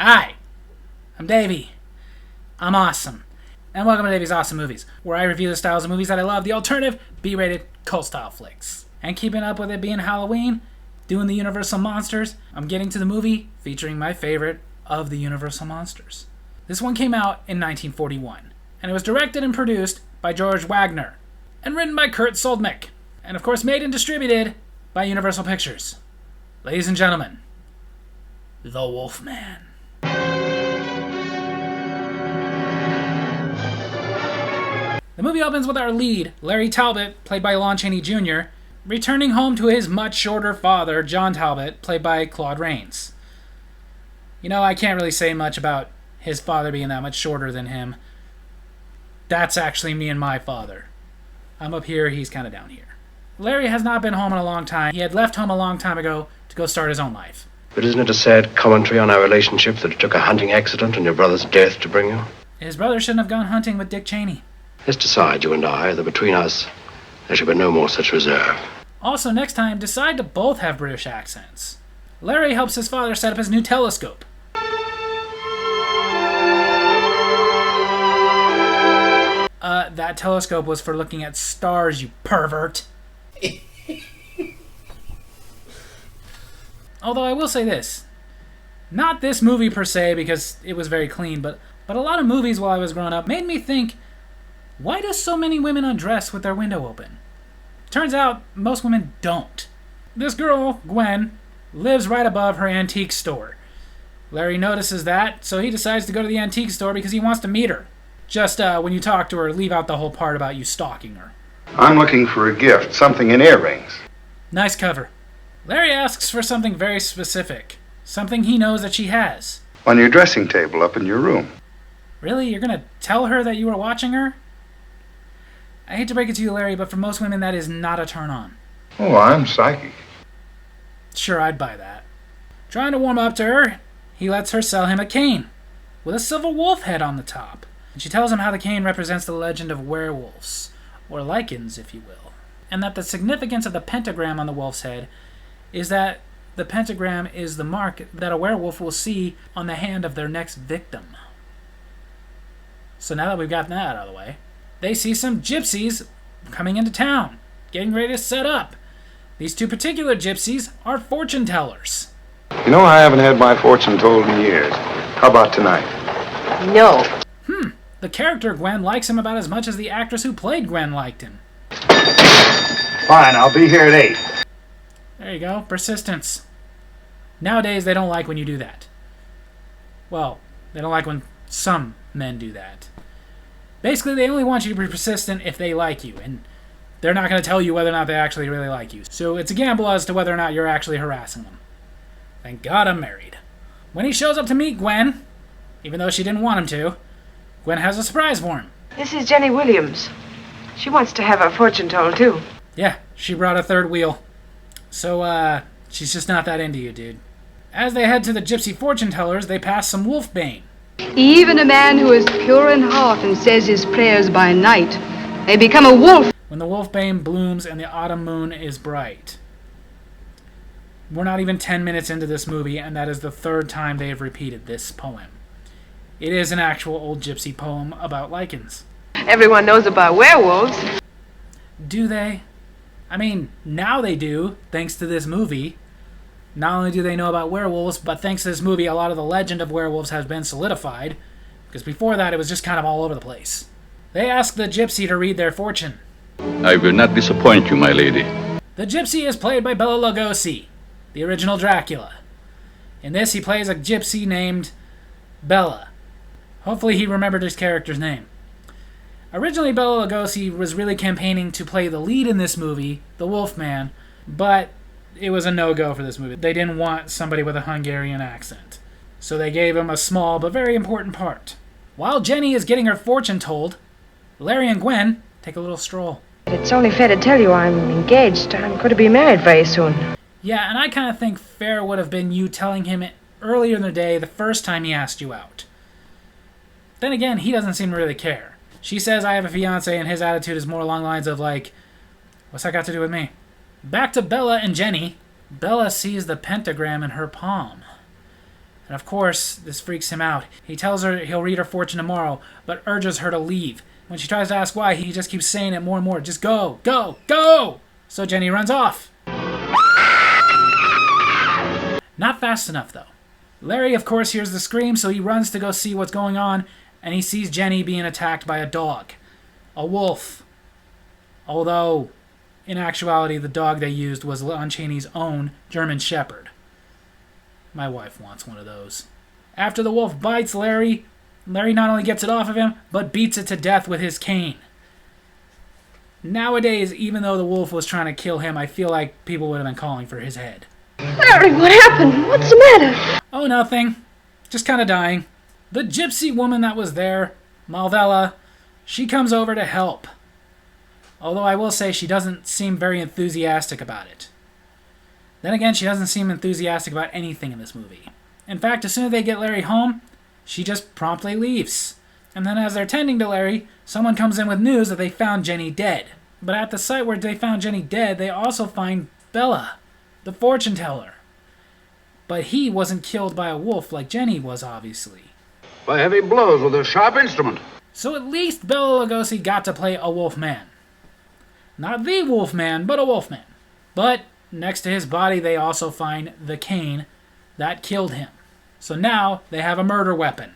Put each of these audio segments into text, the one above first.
Hi, I'm Davy. I'm awesome. And welcome to Davy's Awesome Movies, where I review the styles of movies that I love, the alternative, B-rated, cult-style flicks. And keeping up with it being Halloween, doing the Universal Monsters, I'm getting to the movie featuring my favorite of the Universal Monsters. This one came out in 1941, and it was directed and produced by George Wagner, and written by Kurt Soldnick, and of course made and distributed by Universal Pictures. Ladies and gentlemen, The Wolfman. The movie opens with our lead, Larry Talbot, played by Lon Chaney Jr., returning home to his much shorter father, John Talbot, played by Claude Rains. You know, I can't really say much about his father being that much shorter than him. That's actually me and my father. I'm up here, he's kind of down here. Larry has not been home in a long time. He had left home a long time ago to go start his own life. But isn't it a sad commentary on our relationship that it took a hunting accident and your brother's death to bring you? His brother shouldn't have gone hunting with Dick Cheney. Let's decide, you and I, that between us, there should be no more such reserve. Also, next time, decide to both have British accents. Larry helps his father set up his new telescope. That telescope was for looking at stars, you pervert. Although I will say this. Not this movie per se, because it was very clean, but a lot of movies while I was growing up made me think, why do so many women undress with their window open? Turns out, most women don't. This girl, Gwen, lives right above her antique store. Larry notices that, so he decides to go to the antique store because he wants to meet her. Just when you talk to her, leave out the whole part about you stalking her. I'm looking for a gift, something in earrings. Nice cover. Larry asks for something very specific. Something he knows that she has. On your dressing table up in your room. Really? You're gonna tell her that you were watching her? I hate to break it to you, Larry, but for most women that is not a turn-on. Oh, I'm psychic. Sure, I'd buy that. Trying to warm up to her, he lets her sell him a cane with a silver wolf head on the top. And she tells him how the cane represents the legend of werewolves, or lycans, if you will. And that the significance of the pentagram on the wolf's head is that the pentagram is the mark that a werewolf will see on the hand of their next victim. So now that we've gotten that out of the way, they see some gypsies coming into town, getting ready to set up. These two particular gypsies are fortune tellers. You know, I haven't had my fortune told in years. How about tonight? No. The character Gwen likes him about as much as the actress who played Gwen liked him. Fine, I'll be here at 8. There you go, persistence. Nowadays, they don't like when you do that. Well, they don't like when some men do that. Basically, they only want you to be persistent if they like you, and they're not going to tell you whether or not they actually really like you. So it's a gamble as to whether or not you're actually harassing them. Thank God I'm married. When he shows up to meet Gwen, even though she didn't want him to, Gwen has a surprise for him. This is Jenny Williams. She wants to have her fortune told, too. Yeah, she brought a third wheel. So, she's just not that into you, dude. As they head to the gypsy fortune tellers, they pass some Wolfbane. Even a man who is pure in heart and says his prayers by night may become a wolf. When the Wolfbane blooms and the autumn moon is bright. We're not even 10 minutes into this movie, and that is the third time they have repeated this poem. It is an actual old gypsy poem about lichens. Everyone knows about werewolves. Do they? I mean, now they do, thanks to this movie. Not only do they know about werewolves, but thanks to this movie, a lot of the legend of werewolves has been solidified, because before that, it was just kind of all over the place. They ask the gypsy to read their fortune. I will not disappoint you, my lady. The gypsy is played by Bela Lugosi, the original Dracula. In this, he plays a gypsy named Bela. Hopefully he remembered his character's name. Originally, Bela Lugosi was really campaigning to play the lead in this movie, the Wolfman, but it was a no-go for this movie. They didn't want somebody with a Hungarian accent. So they gave him a small but very important part. While Jenny is getting her fortune told, Larry and Gwen take a little stroll. It's only fair to tell you I'm engaged. I'm going to be married very soon. Yeah, and I kind of think fair would have been you telling him it earlier in the day, the first time he asked you out. Then again, he doesn't seem to really care. She says, I have a fiancé, and his attitude is more along the lines of like, what's that got to do with me? Back to Bella and Jenny. Bella sees the pentagram in her palm. And of course, this freaks him out. He tells her he'll read her fortune tomorrow, but urges her to leave. When she tries to ask why, he just keeps saying it more and more. Just go, go, go! So Jenny runs off. Not fast enough, though. Larry, of course, hears the scream, so he runs to go see what's going on, and he sees Jenny being attacked by a dog. A wolf. Although, in actuality, the dog they used was Lon Chaney's own German Shepherd. My wife wants one of those. After the wolf bites Larry, Larry not only gets it off of him, but beats it to death with his cane. Nowadays, even though the wolf was trying to kill him, I feel like people would have been calling for his head. Larry, what happened? What's the matter? Oh, nothing. Just kind of dying. The gypsy woman that was there, Malvella, she comes over to help. Although I will say she doesn't seem very enthusiastic about it. Then again, she doesn't seem enthusiastic about anything in this movie. In fact, as soon as they get Larry home, she just promptly leaves. And then as they're tending to Larry, someone comes in with news that they found Jenny dead. But at the site where they found Jenny dead, they also find Bella, the fortune teller. But he wasn't killed by a wolf like Jenny was, obviously. By heavy blows with a sharp instrument. So at least Bela Lugosi got to play a Wolfman. Not the Wolfman, but a Wolfman. But next to his body, they also find the cane that killed him. So now they have a murder weapon.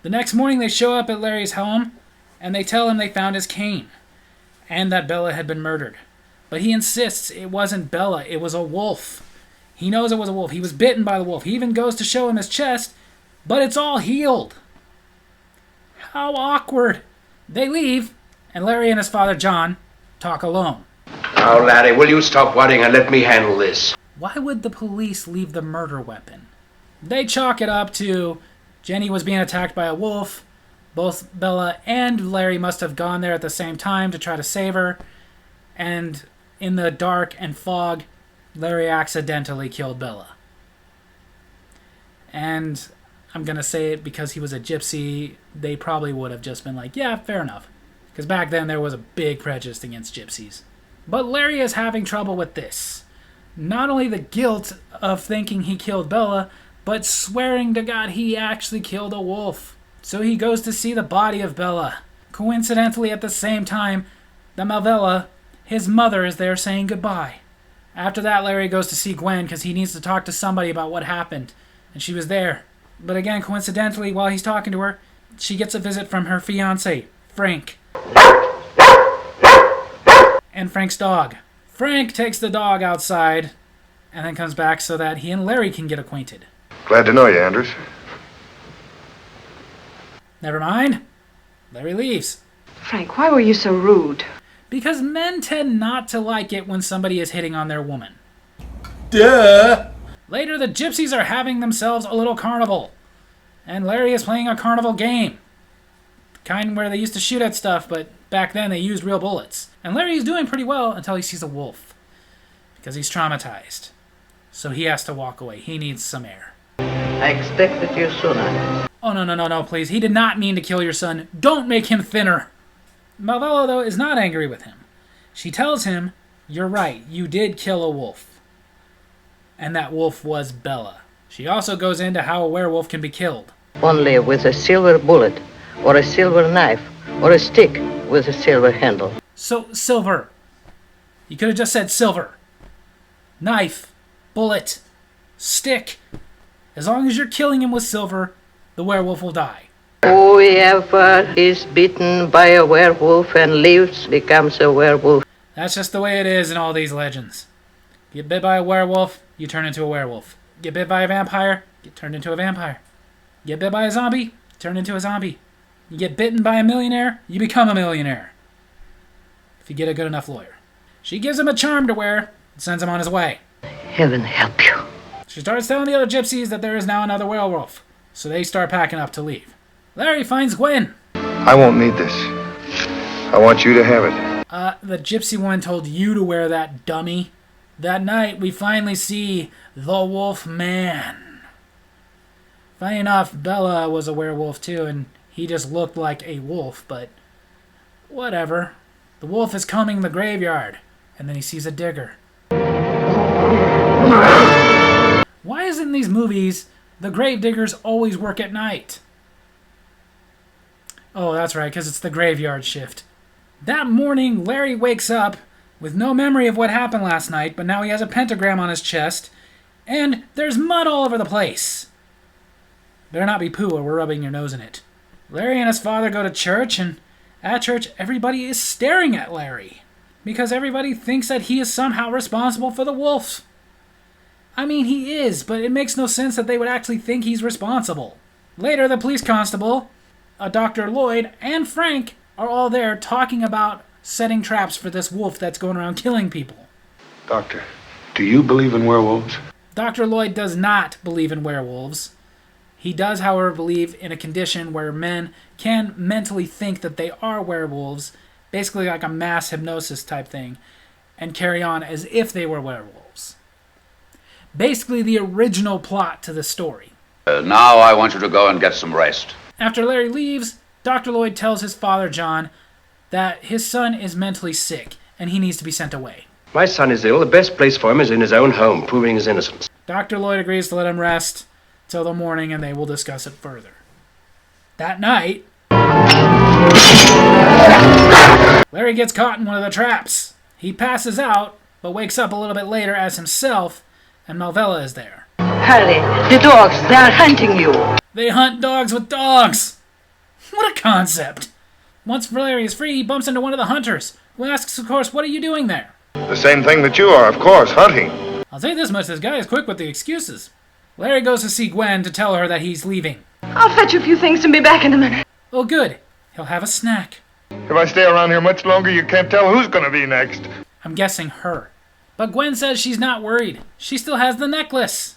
The next morning, they show up at Larry's home, and they tell him they found his cane, and that Bella had been murdered. But he insists it wasn't Bella, it was a wolf. He knows it was a wolf. He was bitten by the wolf. He even goes to show him his chest, but it's all healed. How awkward. They leave, and Larry and his father, John, talk alone. Now, Larry, will you stop worrying and let me handle this? Why would the police leave the murder weapon? They chalk it up to Jenny was being attacked by a wolf. Both Bella and Larry must have gone there at the same time to try to save her. And in the dark and fog, Larry accidentally killed Bella. And I'm going to say it because he was a gypsy, they probably would have just been like, yeah, fair enough. Because back then there was a big prejudice against gypsies. But Larry is having trouble with this. Not only the guilt of thinking he killed Bella, but swearing to God he actually killed a wolf. So he goes to see the body of Bella. Coincidentally, at the same time, the Malvella, his mother, is there saying goodbye. After that, Larry goes to see Gwen because he needs to talk to somebody about what happened. And she was there. But again, coincidentally, while he's talking to her, she gets a visit from her fiancé, Frank. And Frank's dog. Frank takes the dog outside and then comes back so that he and Larry can get acquainted. Glad to know you, Anders. Never mind. Larry leaves. Frank, why were you so rude? Because men tend not to like it when somebody is hitting on their woman. Duh! Later, the gypsies are having themselves a little carnival. And Larry is playing a carnival game. The kind where they used to shoot at stuff, but back then they used real bullets. And Larry is doing pretty well until he sees a wolf. Because he's traumatized. So he has to walk away. He needs some air. I expected you sooner. Oh, no, please. He did not mean to kill your son. Don't make him thinner. Malvella, though, is not angry with him. She tells him, you're right, you did kill a wolf. And that wolf was Bella. She also goes into how a werewolf can be killed. Only with a silver bullet, or a silver knife, or a stick with a silver handle. So, silver. You could have just said silver. Knife. Bullet. Stick. As long as you're killing him with silver, the werewolf will die. Whoever is bitten by a werewolf and lives becomes a werewolf. That's just the way it is in all these legends. Get bit by a werewolf, you turn into a werewolf. Get bit by a vampire, get turned into a vampire. Get bit by a zombie, turn into a zombie. You get bitten by a millionaire, you become a millionaire. If you get a good enough lawyer. She gives him a charm to wear and sends him on his way. Heaven help you. She starts telling the other gypsies that there is now another werewolf, so they start packing up to leave. Larry finds Gwen. I won't need this. I want you to have it. The gypsy woman told you to wear that, dummy. That night, we finally see the Wolfman. Funny enough, Bella was a werewolf too, and he just looked like a wolf, but whatever. The wolf is combing the graveyard, and then he sees a digger. Why is it in these movies The gravediggers always work at night. Oh, that's right, because it's the graveyard shift. That morning, Larry wakes up with no memory of what happened last night, but now he has a pentagram on his chest, and there's mud all over the place. Better not be poo or we're rubbing your nose in it. Larry and his father go to church, and at church, everybody is staring at Larry because everybody thinks that he is somehow responsible for the wolves. I mean, he is, but it makes no sense that they would actually think he's responsible. Later, the police constable, Dr. Lloyd, and Frank are all there talking about setting traps for this wolf that's going around killing people. Doctor, do you believe in werewolves? Dr. Lloyd does not believe in werewolves. He does, however, believe in a condition where men can mentally think that they are werewolves, basically like a mass hypnosis type thing, and carry on as if they were werewolves. Basically the original plot to the story. Now I want you to go and get some rest. After Larry leaves, Dr. Lloyd tells his father, John, that his son is mentally sick and he needs to be sent away. My son is ill. The best place for him is in his own home, proving his innocence. Dr. Lloyd agrees to let him rest till the morning and they will discuss it further. That night, Larry gets caught in one of the traps. He passes out, but wakes up a little bit later as himself, and Malvella is there. Hurry, the dogs, they are hunting you. They hunt dogs with dogs! What a concept! Once Larry is free, he bumps into one of the hunters, who asks, of course, what are you doing there? The same thing that you are, of course, hunting. I'll say this much, this guy is quick with the excuses. Larry goes to see Gwen to tell her that he's leaving. I'll fetch a few things and be back in a minute. Oh, good. He'll have a snack. If I stay around here much longer, you can't tell who's going to be next. I'm guessing her. But Gwen says she's not worried. She still has the necklace.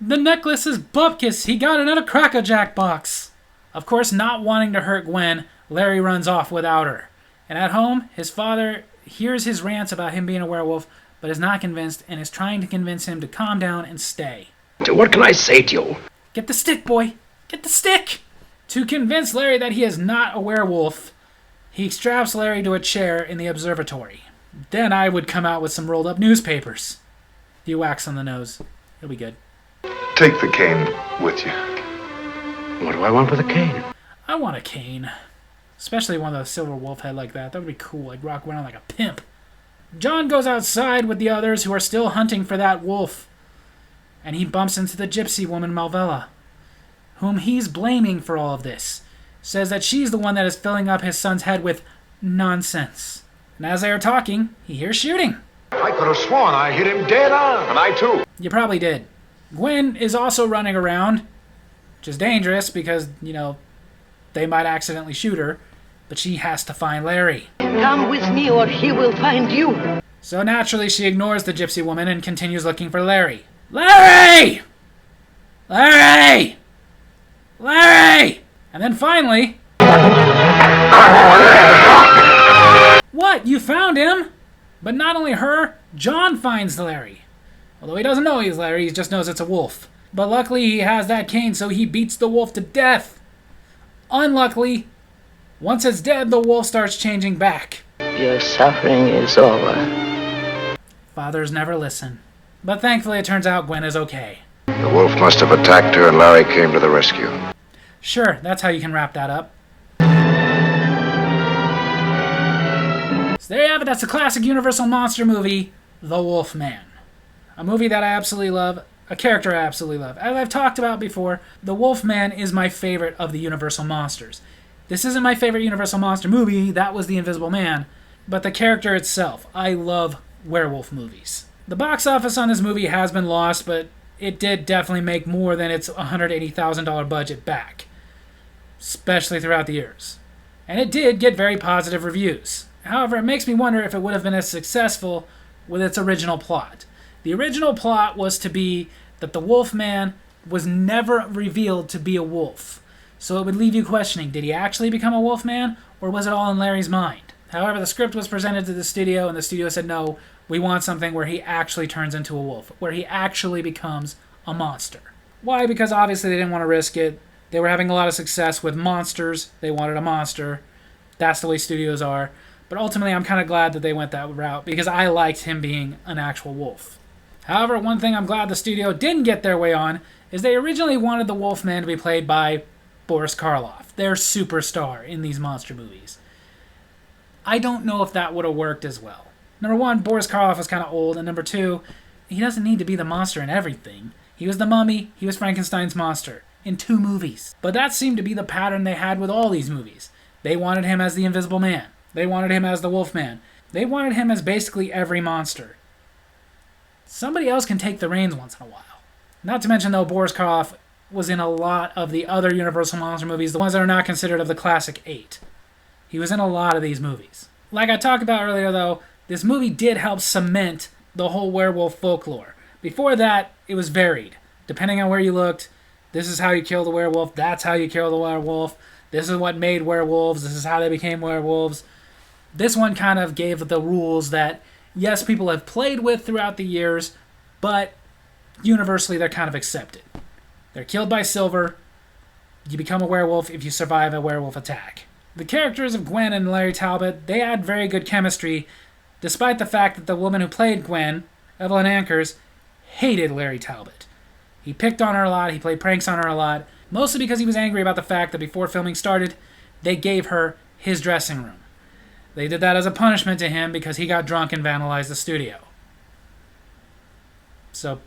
The necklace is Bupkis. He got it in a Cracker Jack box. Of course, not wanting to hurt Gwen, Larry runs off without her. And at home, his father hears his rants about him being a werewolf, but is not convinced and is trying to convince him to calm down and stay. What can I say to you? Get the stick, boy. Get the stick! To convince Larry that he is not a werewolf, he straps Larry to a chair in the observatory. Then I would come out with some rolled up newspapers. You wax on the nose. It'll be good. Take the cane with you. What do I want with a cane? I want a cane. Especially one with a silver wolf head like that. That would be cool. Like rock around like a pimp. John goes outside with the others who are still hunting for that wolf. And he bumps into the gypsy woman Malvella, whom he's blaming for all of this. Says that she's the one that is filling up his son's head with nonsense. And as they are talking, he hears shooting. I could have sworn I hit him dead on. And I too. You probably did. Gwen is also running around, which is dangerous because, they might accidentally shoot her, but she has to find Larry. Come with me or he will find you. So naturally she ignores the gypsy woman and continues looking for Larry. Larry! Larry! Larry! And then finally... What? You found him? But not only her, John finds Larry. Although he doesn't know he's Larry, he just knows it's a wolf. But luckily he has that cane, so he beats the wolf to death. Unluckily, once it's dead, the wolf starts changing back. Your suffering is over. Fathers never listen. But thankfully it turns out Gwen is okay. The wolf must have attacked her and Larry came to the rescue. Sure, that's how you can wrap that up. So there you have it, that's a classic Universal monster movie, The Wolfman. A movie that I absolutely love, a character I absolutely love. As I've talked about before, The Wolfman is my favorite of the Universal monsters. This isn't my favorite Universal monster movie, that was The Invisible Man, but the character itself, I love werewolf movies. The box office on this movie has been lost, but it did definitely make more than its $180,000 budget back, especially throughout the years. And it did get very positive reviews. However, it makes me wonder if it would have been as successful with its original plot. The original plot was to be that the Wolfman was never revealed to be a wolf. So it would leave you questioning, did he actually become a Wolfman, or was it all in Larry's mind? However, the script was presented to the studio, and the studio said, no, we want something where he actually turns into a wolf, where he actually becomes a monster. Why? Because obviously they didn't want to risk it. They were having a lot of success with monsters. They wanted a monster. That's the way studios are. But ultimately, I'm kind of glad that they went that route, because I liked him being an actual wolf. However, one thing I'm glad the studio didn't get their way on is they originally wanted the Wolfman to be played by Boris Karloff, their superstar in these monster movies. I don't know if that would have worked as well. Number one, Boris Karloff was kind of old, and number two, he doesn't need to be the monster in everything. He was the Mummy, he was Frankenstein's monster in 2 movies. But that seemed to be the pattern they had with all these movies. They wanted him as the Invisible Man. They wanted him as the Wolfman. They wanted him as basically every monster. Somebody else can take the reins once in a while. Not to mention, though, Boris Karloff was in a lot of the other Universal Monster movies, the ones that are not considered of the classic 8. He was in a lot of these movies. Like I talked about earlier, though, this movie did help cement the whole werewolf folklore. Before that, it was varied. Depending on where you looked, this is how you kill the werewolf, that's how you kill the werewolf, this is what made werewolves, this is how they became werewolves. This one kind of gave the rules that, yes, people have played with throughout the years, but universally they're kind of accepted. They're killed by silver. You become a werewolf if you survive a werewolf attack. The characters of Gwen and Larry Talbot, they had very good chemistry, despite the fact that the woman who played Gwen, Evelyn Ankers, hated Larry Talbot. He picked on her a lot, he played pranks on her a lot, mostly because he was angry about the fact that before filming started, they gave her his dressing room. They did that as a punishment to him because he got drunk and vandalized the studio. So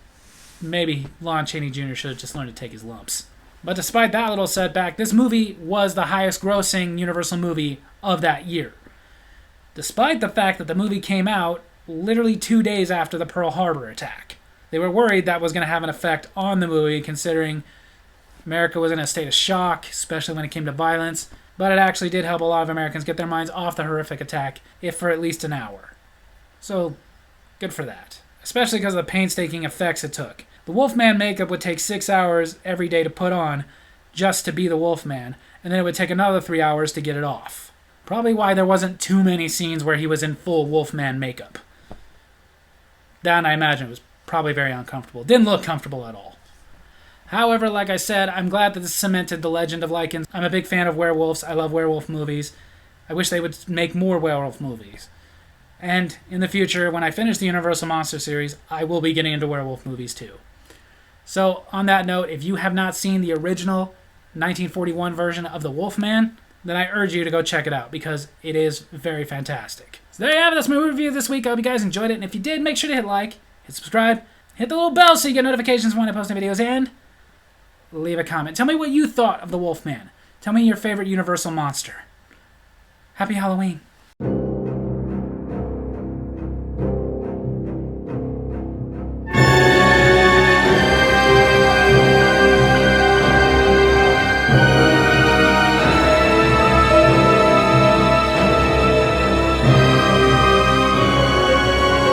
maybe Lon Chaney Jr. should have just learned to take his lumps. But despite that little setback, this movie was the highest grossing Universal movie of that year. Despite the fact that the movie came out literally 2 days after the Pearl Harbor attack. They were worried that was going to have an effect on the movie, considering America was in a state of shock, especially when it came to violence. But it actually did help a lot of Americans get their minds off the horrific attack, if for at least an hour. So, good for that. Especially because of the painstaking effects it took. The Wolfman makeup would take 6 hours every day to put on just to be the Wolfman, and then it would take another 3 hours to get it off. Probably why there wasn't too many scenes where he was in full Wolfman makeup. That, I imagine, was probably very uncomfortable. Didn't look comfortable at all. However, like I said, I'm glad that this cemented the legend of Lycans. I'm a big fan of werewolves. I love werewolf movies. I wish they would make more werewolf movies. And in the future, when I finish the Universal Monster series, I will be getting into werewolf movies too. So, on that note, if you have not seen the original 1941 version of the Wolfman, then I urge you to go check it out because it is very fantastic. So there you have it. That's my movie review this week. I hope you guys enjoyed it. And if you did, make sure to hit like, hit subscribe, hit the little bell so you get notifications when I post new videos, and leave a comment. Tell me what you thought of the Wolfman. Tell me your favorite Universal monster. Happy Halloween.